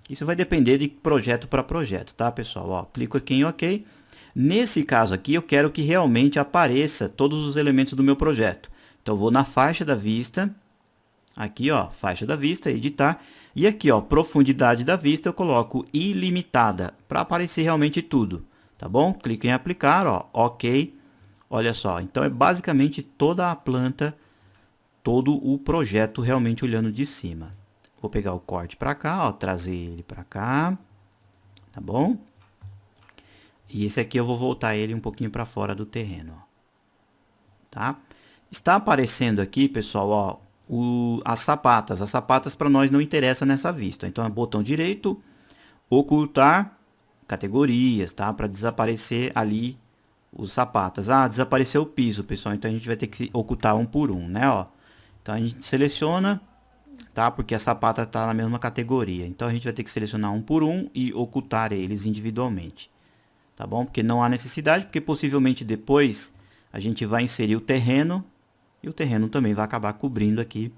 Isso vai depender de projeto para projeto, tá, pessoal? Ó, clico aqui em OK. Nesse caso aqui, eu quero que realmente apareça todos os elementos do meu projeto. Então, eu vou na faixa da vista. Aqui, ó, faixa da vista, editar. E aqui, ó, profundidade da vista, eu coloco ilimitada, para aparecer realmente tudo. Tá bom? Clico em aplicar, ó, OK. Olha só, então é basicamente toda a planta, todo o projeto realmente olhando de cima. Vou pegar o corte para cá, ó, trazer ele para cá, tá bom? E esse aqui eu vou voltar ele um pouquinho para fora do terreno, ó. Tá? Está aparecendo aqui, pessoal, ó, as sapatas. As sapatas para nós não interessa nessa vista. Então é botão direito, ocultar categorias, tá? Para desaparecer ali os sapatas. Ah, desapareceu o piso, pessoal. Então a gente vai ter que ocultar um por um, né? Ó. Então a gente seleciona, tá? Porque a sapata está na mesma categoria. Então a gente vai ter que selecionar um por um e ocultar eles individualmente. Tá bom? Porque não há necessidade, porque possivelmente depois a gente vai inserir o terreno e o terreno também vai acabar cobrindo aqui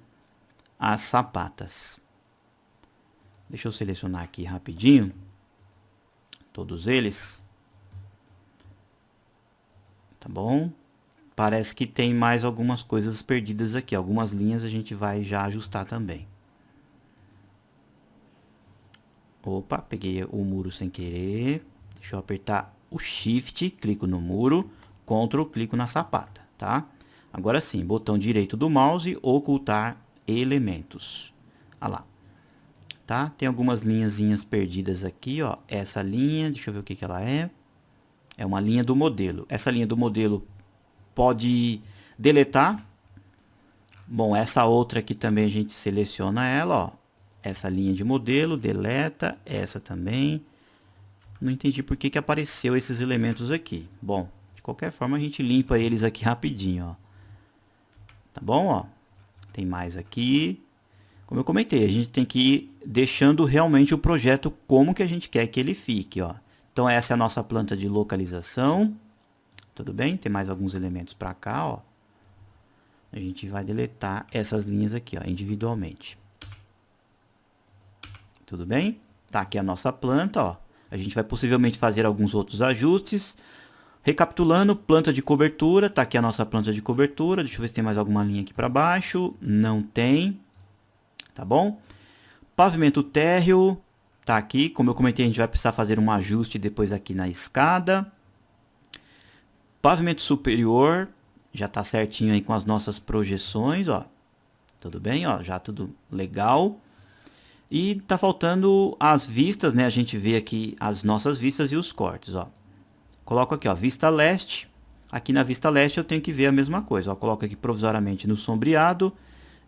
as sapatas. Deixa eu selecionar aqui rapidinho todos eles. Tá bom? Parece que tem mais algumas coisas perdidas aqui. Algumas linhas a gente vai já ajustar também. Opa, peguei o muro sem querer. Deixa eu apertar o Shift, clico no muro, Ctrl, clico na sapata, tá? Agora sim, botão direito do mouse, ocultar elementos. Olha lá. Tá? Tem algumas linhazinhas perdidas aqui, ó. Essa linha, deixa eu ver o que ela é. É uma linha do modelo. Essa linha do modelo pode deletar. Bom, essa outra aqui também a gente seleciona ela, ó. Essa linha de modelo, deleta. Essa também. Não entendi por que apareceu esses elementos aqui. Bom, de qualquer forma a gente limpa eles aqui rapidinho, ó. Tá bom, ó? Tem mais aqui. Como eu comentei, a gente tem que ir deixando realmente o projeto como que a gente quer que ele fique, ó. Então essa é a nossa planta de localização. Tudo bem? Tem mais alguns elementos para cá, ó. A gente vai deletar essas linhas aqui, ó, individualmente. Tudo bem? Tá aqui a nossa planta, ó. A gente vai possivelmente fazer alguns outros ajustes. Recapitulando, planta de cobertura. Tá aqui a nossa planta de cobertura. Deixa eu ver se tem mais alguma linha aqui para baixo. Não tem. Tá bom? Pavimento térreo. Tá aqui. Como eu comentei, a gente vai precisar fazer um ajuste depois aqui na escada. Pavimento superior. Já tá certinho aí com as nossas projeções, ó. Tudo bem, ó. Já tudo legal. E tá faltando as vistas, né? A gente vê aqui as nossas vistas e os cortes, ó. Coloco aqui, ó, vista leste. Aqui na vista leste eu tenho que ver a mesma coisa, ó. Coloco aqui provisoriamente no sombreado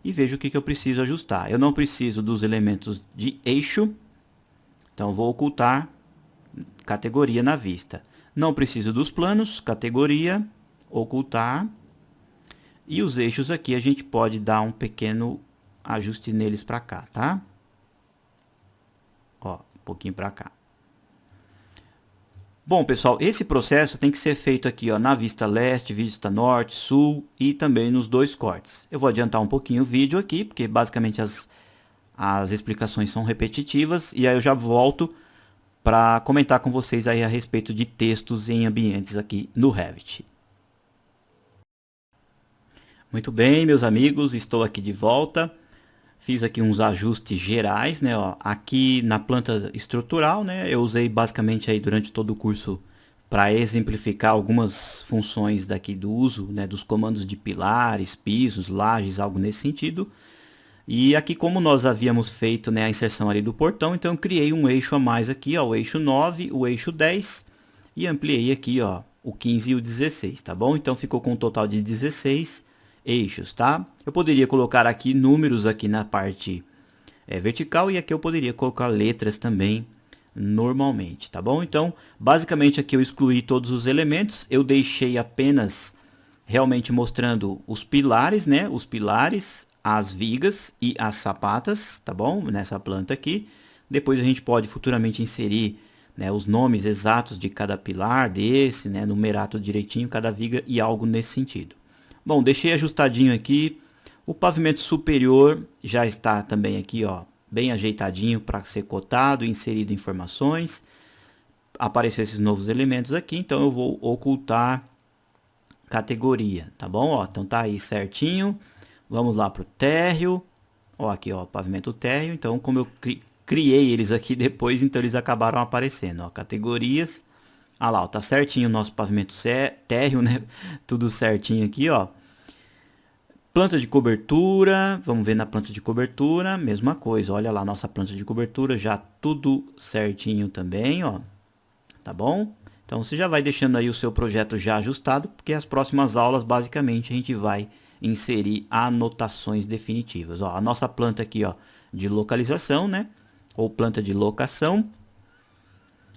e vejo o que eu preciso ajustar. Eu não preciso dos elementos de eixo, então vou ocultar categoria na vista. Não preciso dos planos, categoria, ocultar. E os eixos aqui a gente pode dar um pequeno ajuste neles para cá, tá? Ó, um pouquinho para cá. Bom, pessoal, esse processo tem que ser feito aqui, ó, na vista leste, vista norte, sul e também nos dois cortes. Eu vou adiantar um pouquinho o vídeo aqui, porque basicamente as explicações são repetitivas, e aí eu já volto para comentar com vocês aí a respeito de textos em ambientes aqui no Revit. Muito bem, meus amigos, estou aqui de volta. Fiz aqui uns ajustes gerais, né? Ó, aqui na planta estrutural, né? Eu usei basicamente aí durante todo o curso para exemplificar algumas funções daqui do uso, né? Dos comandos de pilares, pisos, lajes, algo nesse sentido. E aqui, como nós havíamos feito, né, a inserção ali do portão, então eu criei um eixo a mais aqui, ó, o eixo 9, o eixo 10. e ampliei aqui, ó, o 15 e o 16, tá bom? Então ficou com um total de 16 eixos, tá? Eu poderia colocar aqui números aqui na parte vertical, e aqui eu poderia colocar letras também normalmente, tá bom? Então, basicamente aqui eu excluí todos os elementos, eu deixei apenas realmente mostrando os pilares, né? Os pilares, as vigas e as sapatas, tá bom? Nessa planta aqui. Depois a gente pode futuramente inserir, né, os nomes exatos de cada pilar desse, né? Numerar tudo direitinho, cada viga e algo nesse sentido. Bom, deixei ajustadinho aqui. O pavimento superior já está também aqui, ó, bem ajeitadinho para ser cotado, inserido informações. Apareceu esses novos elementos aqui, então eu vou ocultar categoria, tá bom? Ó, então tá aí certinho. Vamos lá para o térreo. Ó, aqui, ó, pavimento térreo. Então, como eu criei eles aqui depois, então eles acabaram aparecendo, ó, categorias. Ah lá, ó, tá certinho o nosso pavimento térreo, né? Tudo certinho aqui, ó. Planta de cobertura, vamos ver na planta de cobertura, mesma coisa. Olha lá, nossa planta de cobertura, já tudo certinho também, ó. Tá bom? Então, você já vai deixando aí o seu projeto já ajustado, porque as próximas aulas, basicamente, a gente vai inserir anotações definitivas. Ó, a nossa planta aqui, ó, de localização, né? Ou planta de locação.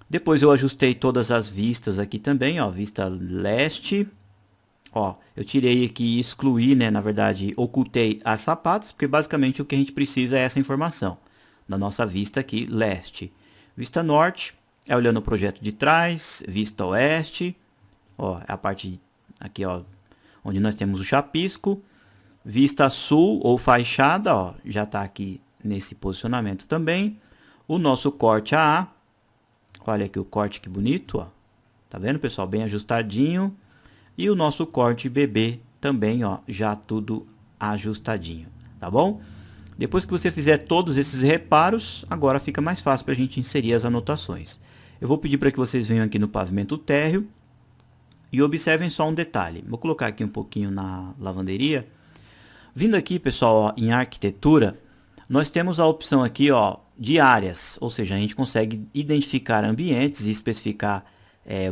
Depois eu ajustei todas as vistas aqui também, ó, vista leste. Ó, eu tirei aqui e excluí, né? Na verdade, ocultei as sapatas, porque basicamente o que a gente precisa é essa informação da nossa vista aqui, leste. Vista norte, é olhando o projeto de trás. Vista oeste, ó, é a parte aqui, ó, onde nós temos o chapisco. Vista sul ou fachada, ó, já está aqui nesse posicionamento também. O nosso corte AA, olha aqui o corte que bonito, ó. Tá vendo, pessoal? Bem ajustadinho. E o nosso corte BB também, ó, já tudo ajustadinho, tá bom? Depois que você fizer todos esses reparos, agora fica mais fácil para a gente inserir as anotações. Eu vou pedir para que vocês venham aqui no pavimento térreo e observem só um detalhe. Vou colocar aqui um pouquinho na lavanderia. Vindo aqui, pessoal, ó, em arquitetura, nós temos a opção aqui, ó, de áreas, ou seja, a gente consegue identificar ambientes e especificar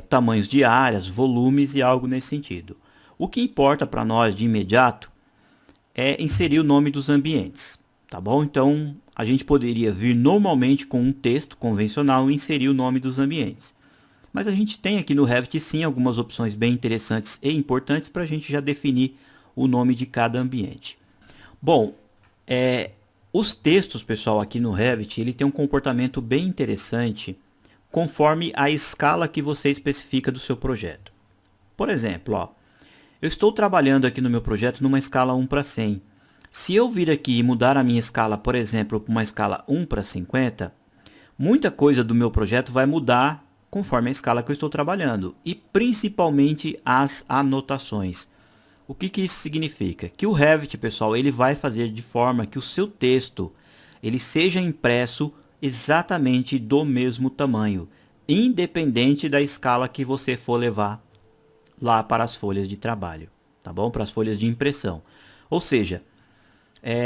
tamanhos de áreas, volumes e algo nesse sentido. O que importa para nós de imediato é inserir o nome dos ambientes, tá bom? Então, a gente poderia vir normalmente com um texto convencional e inserir o nome dos ambientes. Mas a gente tem aqui no Revit, sim, algumas opções bem interessantes e importantes para a gente já definir o nome de cada ambiente. Bom, os textos, pessoal, aqui no Revit, ele tem um comportamento bem interessante conforme a escala que você especifica do seu projeto. Por exemplo, ó, eu estou trabalhando aqui no meu projeto numa escala 1:100. Se eu vir aqui e mudar a minha escala, por exemplo, para uma escala 1:50, muita coisa do meu projeto vai mudar conforme a escala que eu estou trabalhando, e principalmente as anotações. O que isso significa? Que o Revit, pessoal, ele vai fazer de forma que o seu texto ele seja impresso exatamente do mesmo tamanho, independente da escala que você for levar lá para as folhas de trabalho, tá bom? Para as folhas de impressão. Ou seja,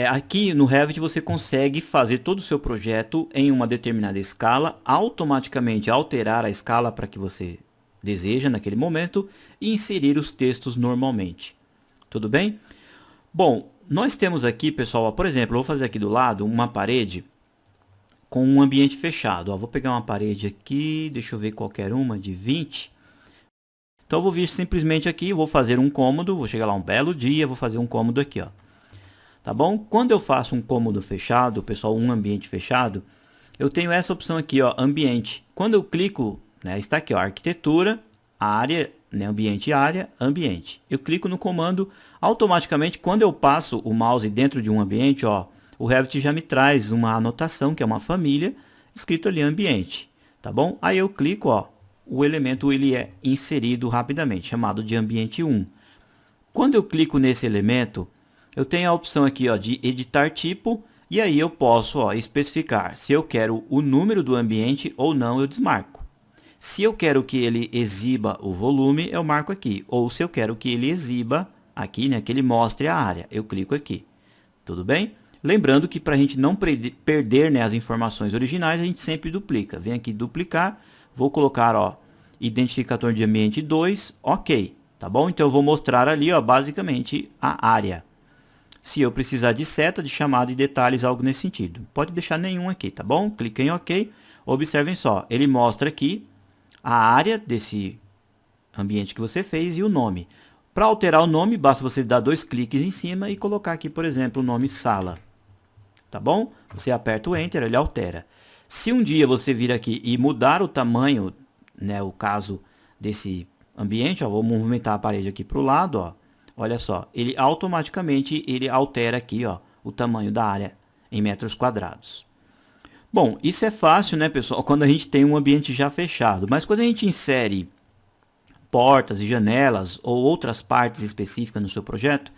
aqui no Revit você consegue fazer todo o seu projeto em uma determinada escala, automaticamente alterar a escala para que você deseja naquele momento e inserir os textos normalmente. Tudo bem? Bom, nós temos aqui, pessoal, ó, por exemplo, eu vou fazer aqui do lado uma parede com um ambiente fechado. Ó, vou pegar uma parede aqui, deixa eu ver qualquer uma, de 20. Então, eu vou vir simplesmente aqui, vou fazer um cômodo, vou chegar lá um belo dia, vou fazer um cômodo aqui, ó. Tá bom? Quando eu faço um cômodo fechado, pessoal, um ambiente fechado, eu tenho essa opção aqui, ó, ambiente. Quando eu clico, né, está aqui, ó, arquitetura, área, né, ambiente, área, ambiente. Eu clico no comando, automaticamente, quando eu passo o mouse dentro de um ambiente, ó, o Revit já me traz uma anotação, que é uma família, escrito ali ambiente, tá bom? Aí eu clico, ó, o elemento ele é inserido rapidamente, chamado de ambiente 1. Quando eu clico nesse elemento, eu tenho a opção aqui, ó, de editar tipo, e aí eu posso, ó, especificar se eu quero o número do ambiente ou não, eu desmarco. Se eu quero que ele exiba o volume, eu marco aqui. Ou se eu quero que ele exiba aqui, né, que ele mostre a área, eu clico aqui. Tudo bem? Lembrando que para a gente não perder, né, as informações originais, a gente sempre duplica. Vem aqui duplicar, vou colocar, ó, identificador de ambiente 2, ok, tá bom? Então eu vou mostrar ali, ó, basicamente a área. Se eu precisar de seta, de chamada e detalhes, algo nesse sentido. Pode deixar nenhum aqui, tá bom? Clique em OK. Observem só, ele mostra aqui a área desse ambiente que você fez e o nome. Para alterar o nome, basta você dar 2 cliques em cima e colocar aqui, por exemplo, o nome sala. Tá bom? Você aperta o Enter, ele altera. Se um dia você vir aqui e mudar o tamanho, né, o caso desse ambiente, ó, vou movimentar a parede aqui para o lado, ó. Olha só, ele automaticamente altera aqui, ó, o tamanho da área em metros quadrados. Bom, isso é fácil, né, pessoal, quando a gente tem um ambiente já fechado. Mas quando a gente insere portas e janelas ou outras partes específicas no seu projeto,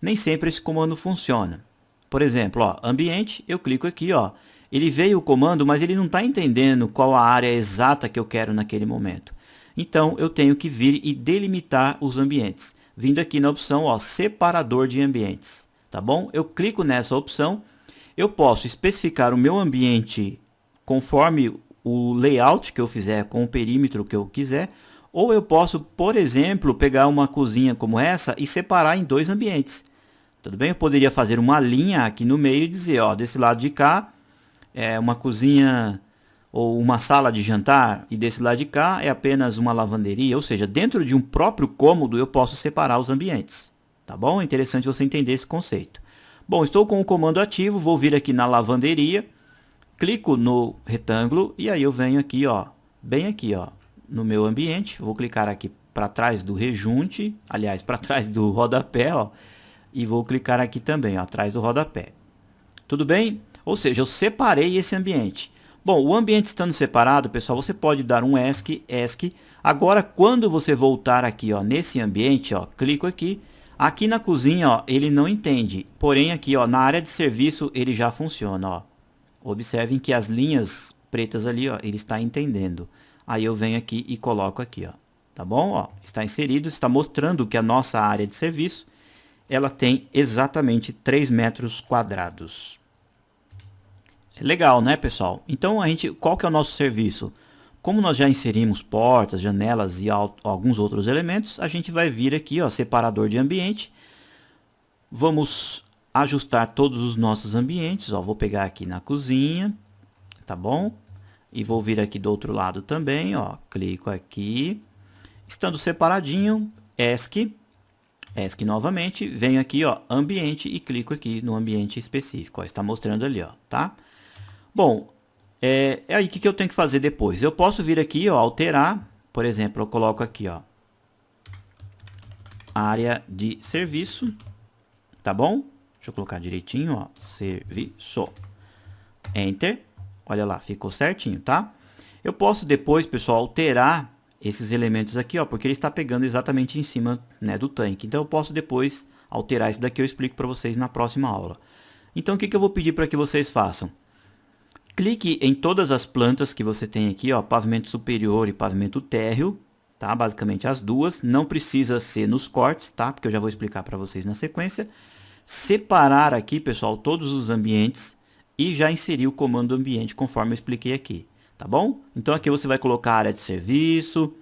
nem sempre esse comando funciona. Por exemplo, ó, ambiente, eu clico aqui, ó, ele veio o comando, mas ele não está entendendo qual a área exata que eu quero naquele momento. Então, eu tenho que vir e delimitar os ambientes. Vindo aqui na opção, ó, separador de ambientes, tá bom? Eu clico nessa opção, eu posso especificar o meu ambiente conforme o layout que eu fizer, com o perímetro que eu quiser, ou eu posso, por exemplo, pegar uma cozinha como essa e separar em 2 ambientes. Tudo bem? Eu poderia fazer uma linha aqui no meio e dizer, ó, desse lado de cá é uma cozinha ou uma sala de jantar, e desse lado de cá é apenas uma lavanderia, ou seja, dentro de um próprio cômodo eu posso separar os ambientes, tá bom? É interessante você entender esse conceito. Bom, estou com o comando ativo, vou vir aqui na lavanderia, clico no retângulo e aí eu venho aqui, ó, bem aqui, ó, no meu ambiente, vou clicar aqui para trás do rejunte, aliás, para trás do rodapé, ó, e vou clicar aqui também, ó, atrás do rodapé. Tudo bem? Ou seja, eu separei esse ambiente. Bom, o ambiente estando separado, pessoal, você pode dar um ESC. Agora, quando você voltar aqui, ó, nesse ambiente, ó, clico aqui. Aqui na cozinha, ó, ele não entende. Porém, aqui, ó, na área de serviço, ele já funciona, ó. Observem que as linhas pretas ali, ó, ele está entendendo. Aí eu venho aqui e coloco aqui, ó. Tá bom? Ó, está inserido, está mostrando que a nossa área de serviço, ela tem exatamente 3 metros quadrados. Legal, né, pessoal? Então, qual que é o nosso serviço? Como nós já inserimos portas, janelas e alguns outros elementos, a gente vai vir aqui, ó, separador de ambiente. Vamos ajustar todos os nossos ambientes. Ó, vou pegar aqui na cozinha, tá bom? E vou vir aqui do outro lado também, ó. Clico aqui. Estando separadinho, ESC novamente, venho aqui, ó, ambiente e clico aqui no ambiente específico. Ó, está mostrando ali, ó, tá? Bom, aí o que eu tenho que fazer depois? Eu posso vir aqui, ó, alterar, por exemplo, eu coloco aqui, ó, área de serviço, tá bom? Deixa eu colocar direitinho, ó, serviço, Enter, olha lá, ficou certinho, tá? Eu posso depois, pessoal, alterar esses elementos aqui, ó, porque ele está pegando exatamente em cima, né, do tanque. Então eu posso depois alterar isso daqui, eu explico para vocês na próxima aula. Então o que eu vou pedir para que vocês façam? Clique em todas as plantas que você tem aqui, ó, pavimento superior e pavimento térreo, tá? Basicamente as duas, não precisa ser nos cortes, tá? Porque eu já vou explicar para vocês na sequência. Separar aqui, pessoal, todos os ambientes e já inserir o comando ambiente conforme eu expliquei aqui, tá bom? Então aqui você vai colocar a área de serviço,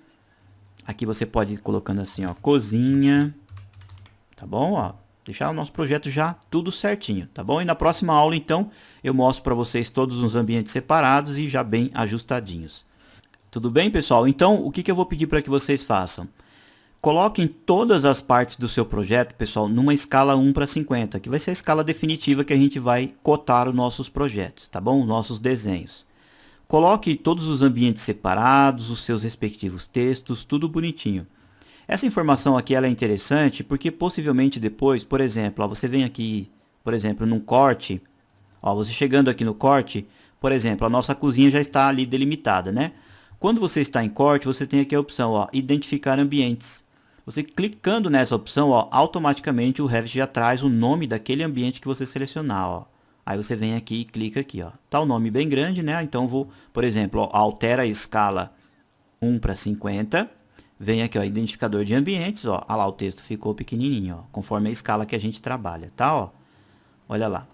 aqui você pode ir colocando assim, ó, cozinha, tá bom? Ó, deixar o nosso projeto já tudo certinho, tá bom? E na próxima aula, então, eu mostro para vocês todos os ambientes separados e já bem ajustadinhos. Tudo bem, pessoal? Então, o que eu vou pedir para que vocês façam? Coloquem todas as partes do seu projeto, pessoal, numa escala 1:50, que vai ser a escala definitiva que a gente vai cotar os nossos projetos, tá bom? Os nossos desenhos. Coloque todos os ambientes separados, os seus respectivos textos, tudo bonitinho. Essa informação aqui ela é interessante porque possivelmente depois, por exemplo, ó, você vem aqui, por exemplo, num corte, ó, você chegando aqui no corte, por exemplo, a nossa cozinha já está ali delimitada, né? Quando você está em corte, você tem aqui a opção, ó, identificar ambientes. Você clicando nessa opção, ó, automaticamente o Revit já traz o nome daquele ambiente que você selecionar, ó. Aí você vem aqui e clica aqui, ó. Tá o nome bem grande, né? Então vou, por exemplo, ó, altera a escala 1:50. Vem aqui, ó, identificador de ambientes, ó. Olha lá, o texto ficou pequenininho, ó, conforme a escala que a gente trabalha, tá? Ó. Olha lá,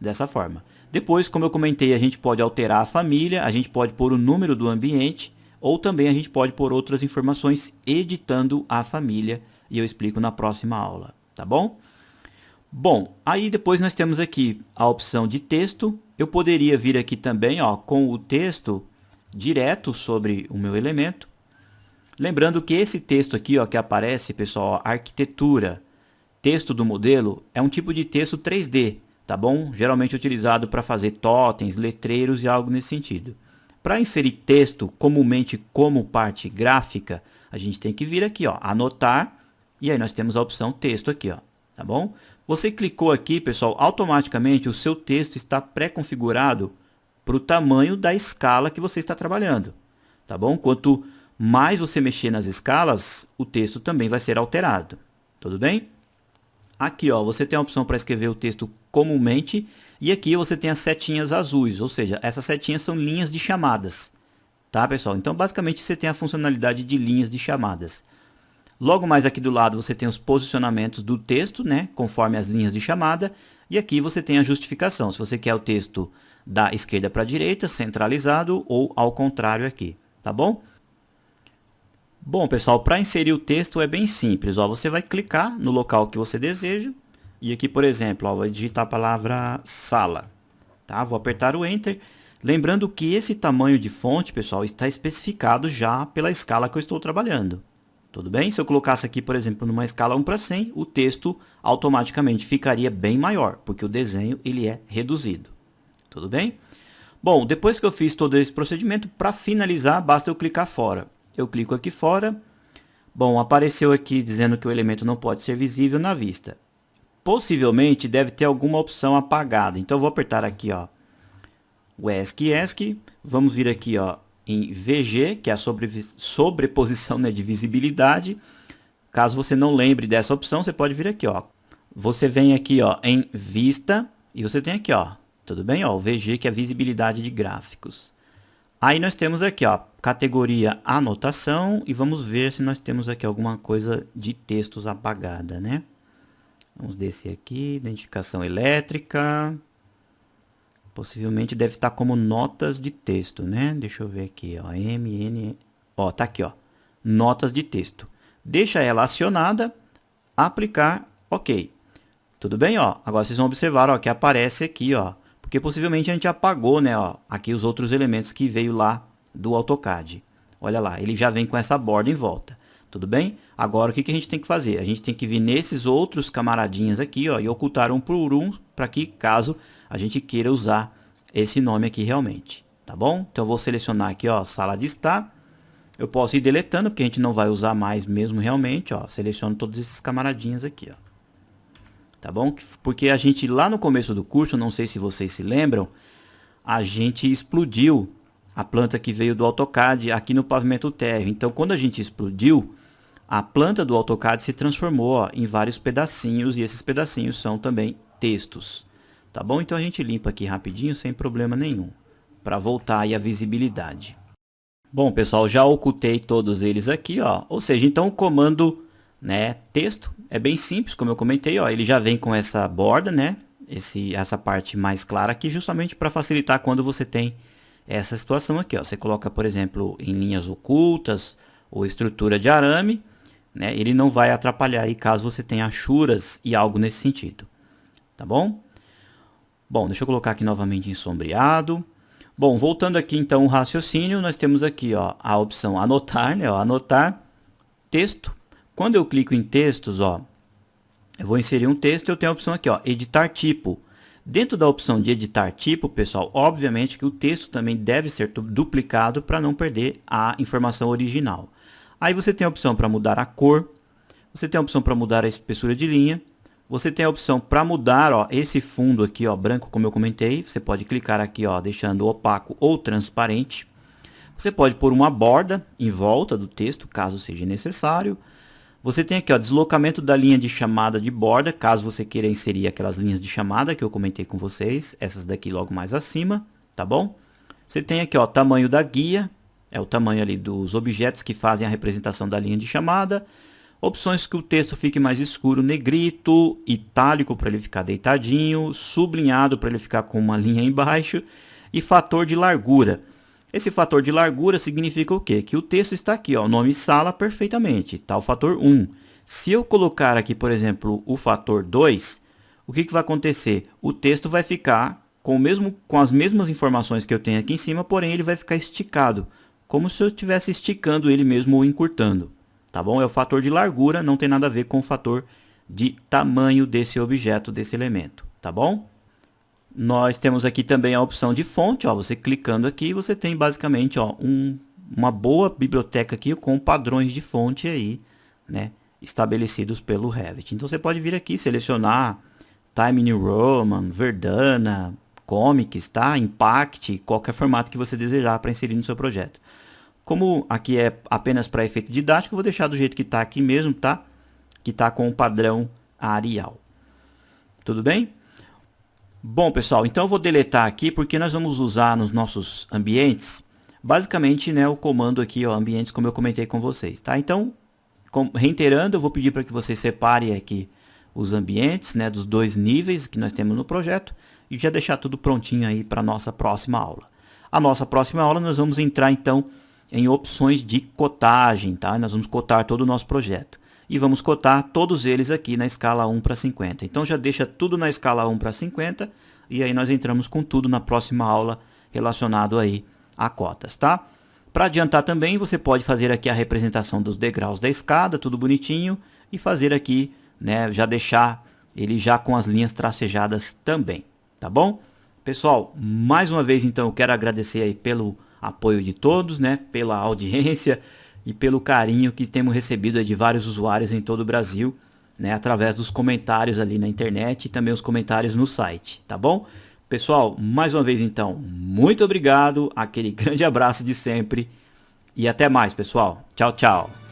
dessa forma. Depois, como eu comentei, a gente pode alterar a família, a gente pode pôr o número do ambiente, ou também a gente pode pôr outras informações editando a família, e eu explico na próxima aula, tá bom? Bom, aí depois nós temos aqui a opção de texto. Eu poderia vir aqui também, ó, com o texto direto sobre o meu elemento. Lembrando que esse texto aqui, ó, que aparece, pessoal, ó, arquitetura, texto do modelo, é um tipo de texto 3D, tá bom? Geralmente utilizado para fazer totens, letreiros e algo nesse sentido. Para inserir texto comumente como parte gráfica, a gente tem que vir aqui, ó, anotar, e aí nós temos a opção texto aqui, ó, tá bom? Você clicou aqui, pessoal, automaticamente o seu texto está pré-configurado para o tamanho da escala que você está trabalhando, tá bom? Quanto mais você mexer nas escalas, o texto também vai ser alterado, tudo bem? Aqui, ó, você tem a opção para escrever o texto comumente, e aqui você tem as setinhas azuis, ou seja, essas setinhas são linhas de chamadas, tá, pessoal? Então, basicamente, você tem a funcionalidade de linhas de chamadas. Logo mais aqui do lado você tem os posicionamentos do texto, né, conforme as linhas de chamada, e aqui você tem a justificação, se você quer o texto da esquerda para a direita, centralizado, ou ao contrário aqui, tá bom? Bom, pessoal, para inserir o texto é bem simples, ó, você vai clicar no local que você deseja, e aqui, por exemplo, ó, vou digitar a palavra sala, tá? Vou apertar o Enter, lembrando que esse tamanho de fonte, pessoal, está especificado já pela escala que eu estou trabalhando. Tudo bem? Se eu colocasse aqui, por exemplo, numa escala 1:100, o texto automaticamente ficaria bem maior, porque o desenho ele é reduzido. Tudo bem? Bom, depois que eu fiz todo esse procedimento, para finalizar, basta eu clicar fora. Eu clico aqui fora. Bom, apareceu aqui dizendo que o elemento não pode ser visível na vista. Possivelmente deve ter alguma opção apagada. Então eu vou apertar aqui, ó, o ESC. Vamos vir aqui, ó, em VG, que é a sobreposição, né, de visibilidade. Caso você não lembre dessa opção, você pode vir aqui, ó. Você vem aqui, ó, em vista, e você tem aqui, ó, tudo bem? Ó, o VG, que é visibilidade de gráficos. Aí nós temos aqui, ó, categoria anotação, e vamos ver se nós temos aqui alguma coisa de textos apagada, né? Vamos descer aqui, identificação elétrica. Possivelmente deve estar como notas de texto, né? Deixa eu ver aqui, ó, MN, ó, tá aqui, ó, notas de texto. Deixa ela acionada, aplicar, ok. Tudo bem, ó? Agora vocês vão observar, ó, que aparece aqui, ó, porque possivelmente a gente apagou, né, ó, aqui os outros elementos que veio lá do AutoCAD. Olha lá, ele já vem com essa borda em volta. Tudo bem? Agora o que a gente tem que fazer? A gente tem que vir nesses outros camaradinhas aqui, ó, e ocultar um por um, para que caso a gente queira usar esse nome aqui realmente, tá bom? Então eu vou selecionar aqui, ó, sala de estar. Eu posso ir deletando, porque a gente não vai usar mais mesmo realmente, ó. Seleciono todos esses camaradinhas aqui, ó. Tá bom? Porque a gente lá no começo do curso, não sei se vocês se lembram, a gente explodiu a planta que veio do AutoCAD aqui no pavimento térreo. Então quando a gente explodiu, a planta do AutoCAD se transformou, ó, em vários pedacinhos, e esses pedacinhos são também textos. Tá bom? Então a gente limpa aqui rapidinho, sem problema nenhum, para voltar aí a visibilidade. Bom, pessoal, já ocultei todos eles aqui, ó. Ou seja, então o comando, né, texto é bem simples, como eu comentei, ó, ele já vem com essa borda, né, essa parte mais clara aqui, justamente para facilitar quando você tem essa situação aqui, ó. Você coloca, por exemplo, em linhas ocultas ou estrutura de arame, né, ele não vai atrapalhar aí caso você tenha achuras e algo nesse sentido, tá bom? Bom, deixa eu colocar aqui novamente em sombreado. Bom, voltando aqui então o raciocínio, nós temos aqui, ó, a opção anotar, né, ó, anotar texto. Quando eu clico em textos, ó, eu vou inserir um texto, eu tenho a opção aqui, ó, editar tipo. Dentro da opção de editar tipo, pessoal, obviamente que o texto também deve ser duplicado para não perder a informação original. Aí você tem a opção para mudar a cor, você tem a opção para mudar a espessura de linha, você tem a opção para mudar, ó, esse fundo aqui, ó, branco, como eu comentei. Você pode clicar aqui, ó, deixando opaco ou transparente. Você pode pôr uma borda em volta do texto, caso seja necessário. Você tem aqui, ó, deslocamento da linha de chamada de borda, caso você queira inserir aquelas linhas de chamada que eu comentei com vocês. Essas daqui logo mais acima, tá bom? Você tem aqui, ó, tamanho da guia, é o tamanho ali dos objetos que fazem a representação da linha de chamada. Opções que o texto fique mais escuro, negrito, itálico para ele ficar deitadinho, sublinhado para ele ficar com uma linha embaixo, e fator de largura. Esse fator de largura significa o quê? Que o texto está aqui, ó, o nome sala perfeitamente, está o fator 1. Se eu colocar aqui, por exemplo, o fator 2, o que vai acontecer? O texto vai ficar com as mesmas informações que eu tenho aqui em cima, porém ele vai ficar esticado, como se eu estivesse esticando ele mesmo ou encurtando. Tá bom? É o fator de largura, não tem nada a ver com o fator de tamanho desse objeto, desse elemento. Tá bom? Nós temos aqui também a opção de fonte. Ó, você clicando aqui, você tem basicamente ó, uma boa biblioteca aqui com padrões de fonte aí, né, estabelecidos pelo Revit. Então você pode vir aqui selecionar Time New Roman, Verdana, Comics, tá? Impact, qualquer formato que você desejar para inserir no seu projeto. Como aqui é apenas para efeito didático, eu vou deixar do jeito que está aqui mesmo, tá? Que está com o padrão Arial. Tudo bem? Bom, pessoal, então eu vou deletar aqui porque nós vamos usar nos nossos ambientes, basicamente, né, o comando aqui, ó, ambientes, como eu comentei com vocês, tá? Então, reiterando, eu vou pedir para que vocês separem aqui os ambientes, né, dos dois níveis que nós temos no projeto e já deixar tudo prontinho aí para a nossa próxima aula. A nossa próxima aula nós vamos entrar então em opções de cotagem, tá? Nós vamos cotar todo o nosso projeto e vamos cotar todos eles aqui na escala 1:50. Então já deixa tudo na escala 1:50 e aí nós entramos com tudo na próxima aula relacionado aí a cotas, tá? Para adiantar também, você pode fazer aqui a representação dos degraus da escada, tudo bonitinho, e fazer aqui, né, já deixar ele já com as linhas tracejadas também, tá bom? Pessoal, mais uma vez então eu quero agradecer aí pelo apoio de todos, né, pela audiência e pelo carinho que temos recebido de vários usuários em todo o Brasil, né, através dos comentários ali na internet e também os comentários no site, tá bom? Pessoal, mais uma vez então, muito obrigado, aquele grande abraço de sempre e até mais, pessoal. Tchau, tchau.